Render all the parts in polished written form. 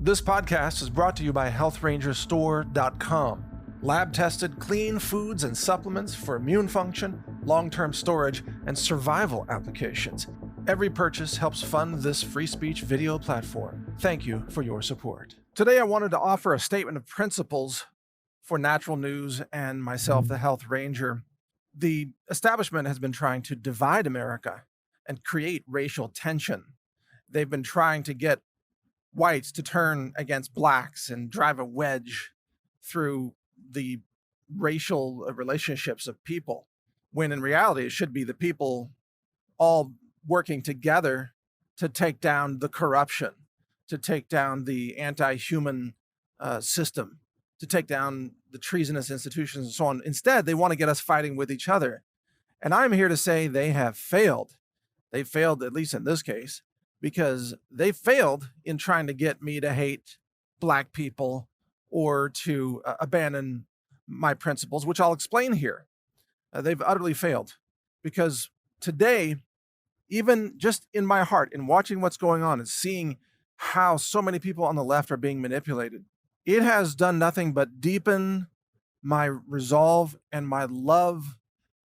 This podcast is brought to you by HealthRangerStore.com. Lab-tested, clean foods and supplements for immune function, long-term storage, and survival applications. Every purchase helps fund this free speech video platform. Thank you for your support. Today, I wanted to offer a statement of principles for Natural News and myself, the Health Ranger. The establishment has been trying to divide America and create racial tension. They've been trying to get whites to turn against blacks and drive a wedge through the racial relationships of people, when in reality it should be the people all working together to take down the corruption, to take down the anti-human system, to take down the treasonous institutions and so on. Instead, they want to get us fighting with each other. And I'm here to say they have failed. They failed, at least in this case, because they failed in trying to get me to hate black people or to abandon my principles, which I'll explain here. They've utterly failed, because today, even just in my heart, in watching what's going on and seeing how so many people on the left are being manipulated, it has done nothing but deepen my resolve and my love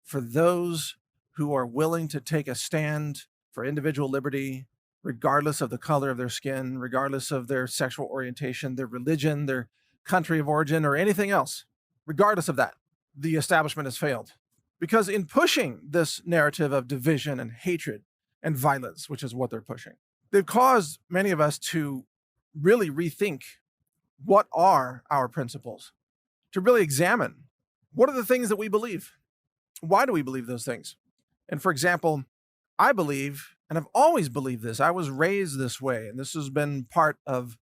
for those who are willing to take a stand for individual liberty, regardless of the color of their skin, regardless of their sexual orientation, their religion, their country of origin, or anything else. Regardless of that, the establishment has failed. Because in pushing this narrative of division and hatred and violence, which is what they're pushing, they've caused many of us to really rethink what are our principles, to really examine what are the things that we believe. Why do we believe those things? And for example, I believe, and I've always believed this, I was raised this way, and this has been part of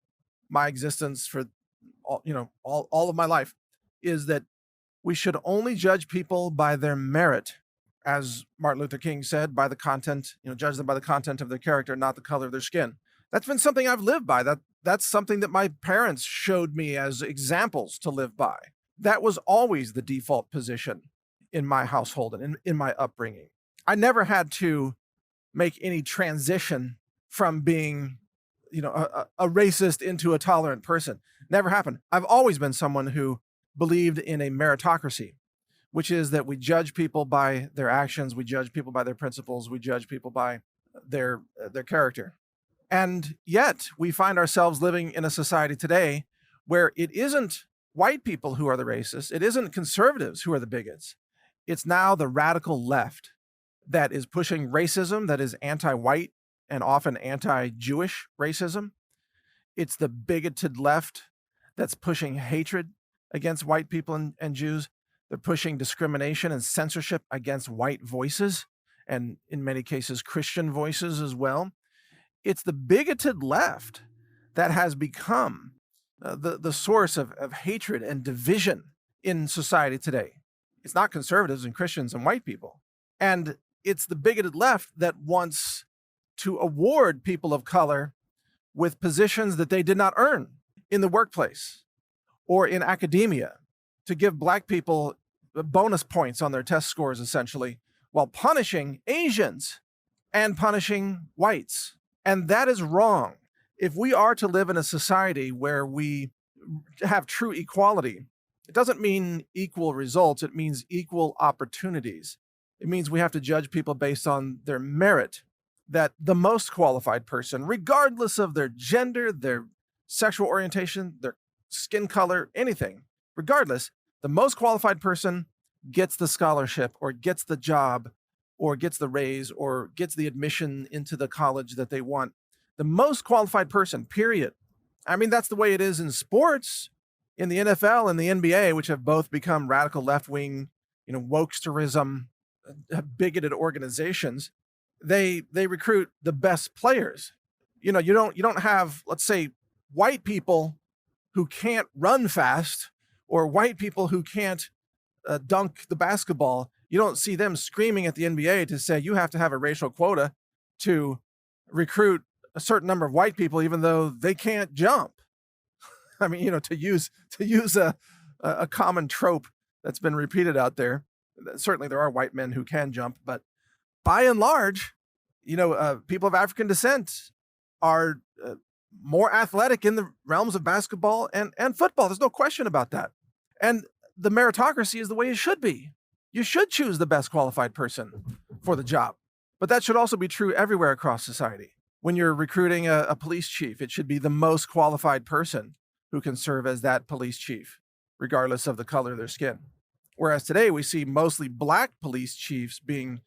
my existence for all of my life, is that we should only judge people by their merit, as Martin Luther King said, by the content, judge them by the content of their character, not the color of their skin. That's been something I've lived by. That's something that my parents showed me as examples to live by. That was always the default position in my household and in my upbringing. I never had to make any transition from being, a racist into a tolerant person. Never happened. I've always been someone who believed in a meritocracy, which is that we judge people by their actions, we judge people by their principles, we judge people by their character. And yet we find ourselves living in a society today where it isn't white people who are the racists, it isn't conservatives who are the bigots. It's now the radical left that is pushing racism, that is anti-white and often anti-Jewish racism. It's the bigoted left that's pushing hatred against white people and Jews. They're pushing discrimination and censorship against white voices, and in many cases, Christian voices as well. It's the bigoted left that has become the source of hatred and division in society today. It's not conservatives and Christians and white people. And it's the bigoted left that wants to award people of color with positions that they did not earn in the workplace or in academia, to give black people bonus points on their test scores, essentially, while punishing Asians and punishing whites. And that is wrong. If we are to live in a society where we have true equality, it doesn't mean equal results, it means equal opportunities. It means we have to judge people based on their merit, that the most qualified person, regardless of their gender, their sexual orientation, their skin color, anything, regardless, the most qualified person gets the scholarship or gets the job or gets the raise or gets the admission into the college that they want. The most qualified person, period. I mean, that's the way it is in sports, in the NFL and the NBA, which have both become radical left-wing, wokesterism, bigoted organizations. They recruit the best players. You don't have, let's say, white people who can't run fast or white people who can't dunk the basketball. You don't see them screaming at the NBA to say you have to have a racial quota to recruit a certain number of white people, even though they can't jump. I mean, to use a common trope that's been repeated out there. Certainly there are white men who can jump, but by and large, people of African descent are more athletic in the realms of basketball and football. There's no question about that. And the meritocracy is the way it should be. You should choose the best qualified person for the job. But that should also be true everywhere across society. When you're recruiting a police chief, it should be the most qualified person who can serve as that police chief, regardless of the color of their skin. Whereas today we see mostly black police chiefs being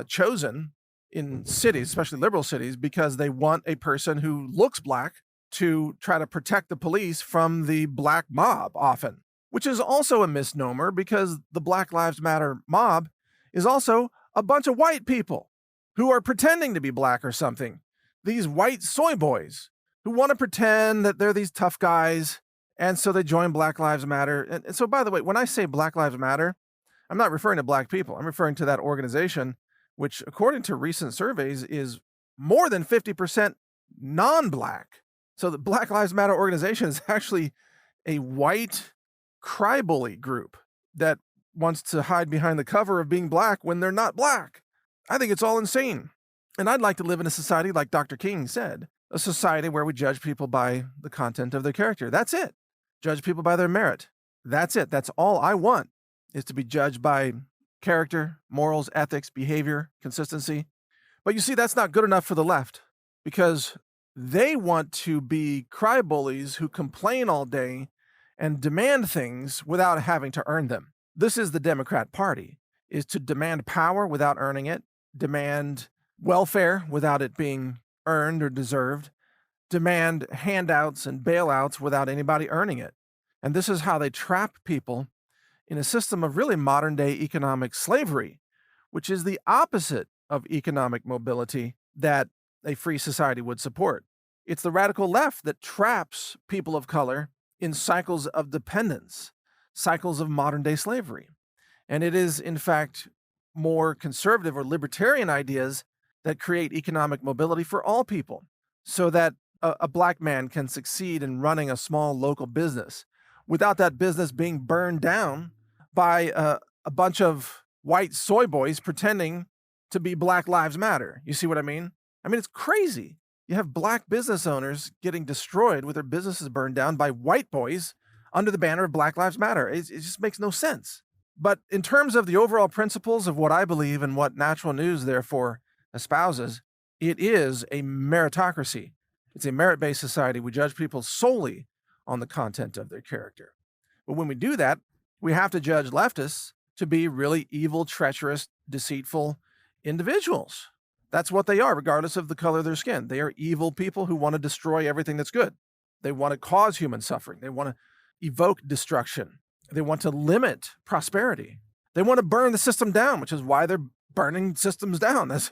chosen in cities, especially liberal cities, because they want a person who looks black to try to protect the police from the black mob often, which is also a misnomer because the Black Lives Matter mob is also a bunch of white people who are pretending to be black or something. These white soy boys who want to pretend that they're these tough guys, and so they join Black Lives Matter. And so, by the way, when I say Black Lives Matter, I'm not referring to black people. I'm referring to that organization, which, according to recent surveys, is more than 50% non-black. So the Black Lives Matter organization is actually a white crybully group that wants to hide behind the cover of being black when they're not black. I think it's all insane. And I'd like to live in a society, like Dr. King said, a society where we judge people by the content of their character. That's it. Judge people by their merit. That's it. That's all I want, is to be judged by character, morals, ethics, behavior, consistency. But you see, that's not good enough for the left because they want to be crybullies who complain all day and demand things without having to earn them. This is the Democrat Party, is to demand power without earning it, demand welfare without it being earned or deserved, demand handouts and bailouts without anybody earning it. And this is how they trap people in a system of really modern day economic slavery, which is the opposite of economic mobility that a free society would support. It's the radical left that traps people of color in cycles of dependence, cycles of modern day slavery. And it is, in fact, more conservative or libertarian ideas that create economic mobility for all people so that a black man can succeed in running a small local business without that business being burned down by a bunch of white soy boys pretending to be Black Lives Matter. You see what I mean? I mean, it's crazy. You have black business owners getting destroyed with their businesses burned down by white boys under the banner of Black Lives Matter. It just makes no sense. But in terms of the overall principles of what I believe and what Natural News, therefore, espouses, it is a meritocracy. It's a merit-based society. We judge people solely on the content of their character. But when we do that, we have to judge leftists to be really evil, treacherous, deceitful individuals. That's what they are, regardless of the color of their skin. They are evil people who want to destroy everything that's good. They want to cause human suffering. They want to evoke destruction. They want to limit prosperity. They want to burn the system down, which is why they're burning systems down. That's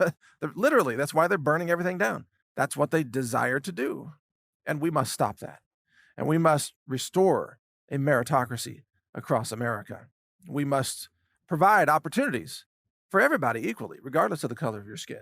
why they're burning everything down. That's what they desire to do. And we must stop that. And we must restore a meritocracy across America. We must provide opportunities for everybody equally, regardless of the color of your skin.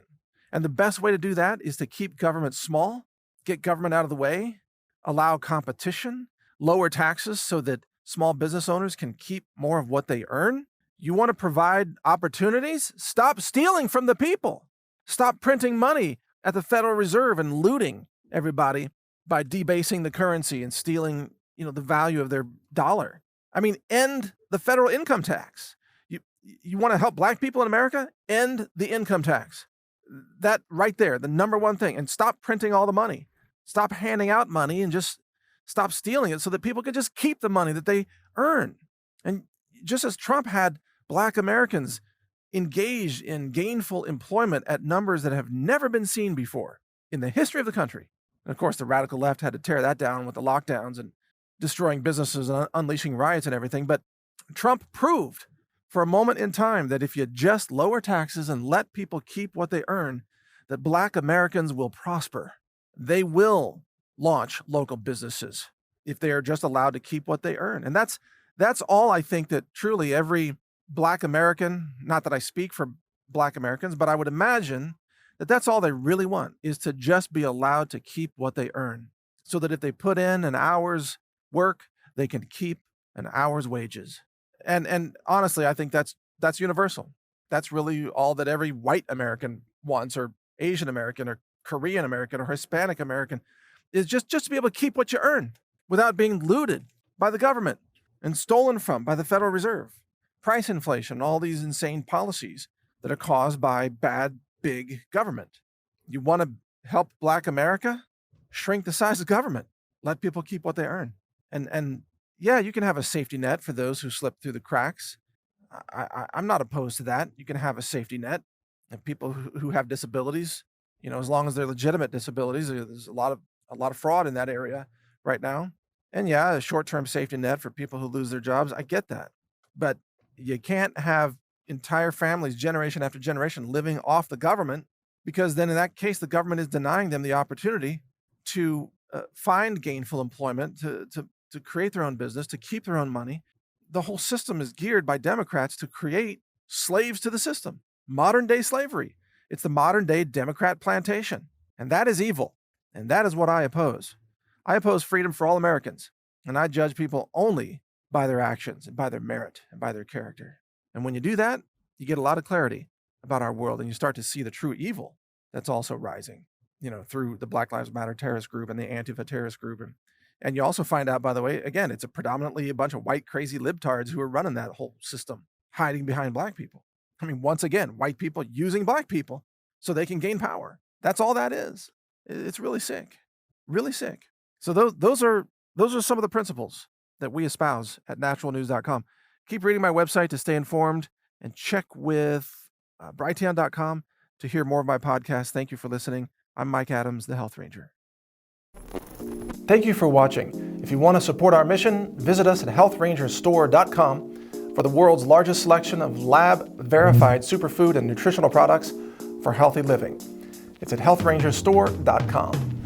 And the best way to do that is to keep government small, get government out of the way, allow competition, lower taxes so that small business owners can keep more of what they earn. You want to provide opportunities? Stop stealing from the people. Stop printing money at the Federal Reserve and looting everybody by debasing the currency and stealing, the value of their dollar. I mean, end the federal income tax. You want to help black people in America? End the income tax. That right there, the number one thing. And stop printing all the money. Stop handing out money and just stop stealing it so that people can just keep the money that they earn. And just as Trump had black Americans engaged in gainful employment at numbers that have never been seen before in the history of the country. And of course, the radical left had to tear that down with the lockdowns and destroying businesses and unleashing riots and everything. But Trump proved for a moment in time that if you just lower taxes and let people keep what they earn, that black Americans will prosper. They will launch local businesses if they are just allowed to keep what they earn. And that's all I think that truly every black American, not that I speak for black Americans, but I would imagine that that's all they really want, is to just be allowed to keep what they earn so that if they put in an hour's work, they can keep an hour's wages. And honestly, I think that's universal. That's really all that every white American wants, or Asian American, or Korean American, or Hispanic American. is just to be able to keep what you earn without being looted by the government and stolen from by the Federal Reserve. Price inflation, all these insane policies that are caused by bad, big government. You want to help Black America? Shrink the size of government. Let people keep what they earn. And yeah, you can have a safety net for those who slip through the cracks. I'm not opposed to that. You can have a safety net. And people who have disabilities, as long as they're legitimate disabilities, there's a lot of fraud in that area right now. And yeah, a short-term safety net for people who lose their jobs. I get that. But you can't have entire families, generation after generation, living off the government, because then in that case, the government is denying them the opportunity to find gainful employment, to create their own business, to keep their own money. The whole system is geared by Democrats to create slaves to the system. Modern day slavery. It's the modern day Democrat plantation. And that is evil. And that is what I oppose. I oppose freedom for all Americans. And I judge people only by their actions and by their merit and by their character. And when you do that, you get a lot of clarity about our world, and you start to see the true evil that's also rising, through the Black Lives Matter terrorist group and the Antifa terrorist group. And you also find out, by the way, again, it's predominantly a bunch of white, crazy libtards who are running that whole system, hiding behind Black people. I mean, once again, white people using Black people so they can gain power. That's all that is. It's really sick, really sick. So those are some of the principles that we espouse at naturalnews.com. Keep reading my website to stay informed, and check with Brighteon.com to hear more of my podcasts. Thank you for listening. I'm Mike Adams, the Health Ranger. Thank you for watching. If you want to support our mission, visit us at healthrangerstore.com for the world's largest selection of lab-verified superfood and nutritional products for healthy living. It's at healthrangerstore.com.